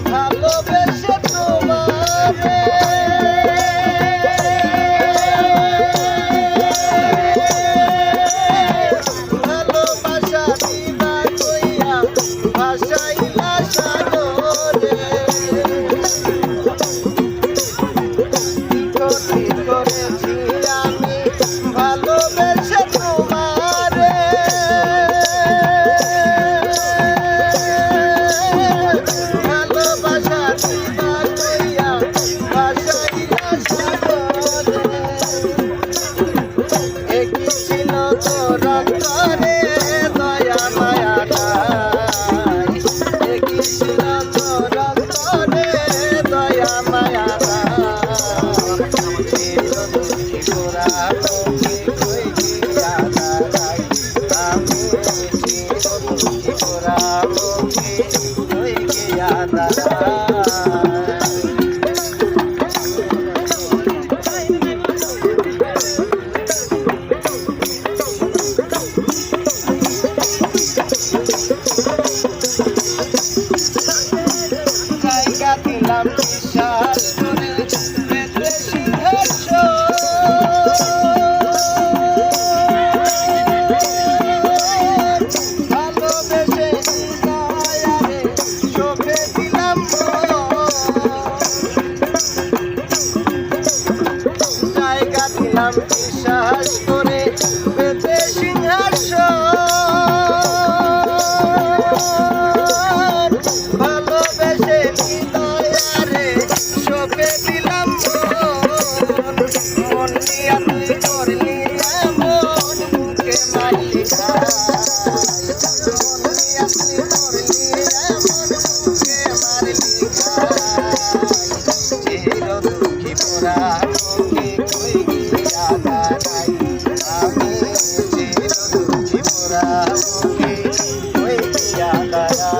ভালোবেসে তোমারে ভালোবাসা দিবা কইয়া ভাসাইলা সাগরে কি করেছি আমি ভালোবেসে তোমারে ভালোবাসা দিবা কইয়া ভাসাইলা সাগরে একই ছিল তোর অন্তরে দয়া মায়া নাই একই ছিল তোর অন্তরে দয়া মায়া জায়গা দিলাম বিশ্বাস করে বেঁধে সিংহাসন ভালোবেসে দয়ারে চোখে দিলাম জায়গা দিলাম বিশ্বাস করে বেঁধে সিংহাসন ভালোবেসে দয়ারে চোখে দিলাম মন নিয়া তুই করলি এমন মুখে মারলি মন নিয়া তুই করলি এমন মুখে মারলি চির দুঃখী পোড়া মুখে কই গিয়া দাঁড়াই আমি চির দুঃখী পোড়া মুখে কই গিয়া দাঁড়াই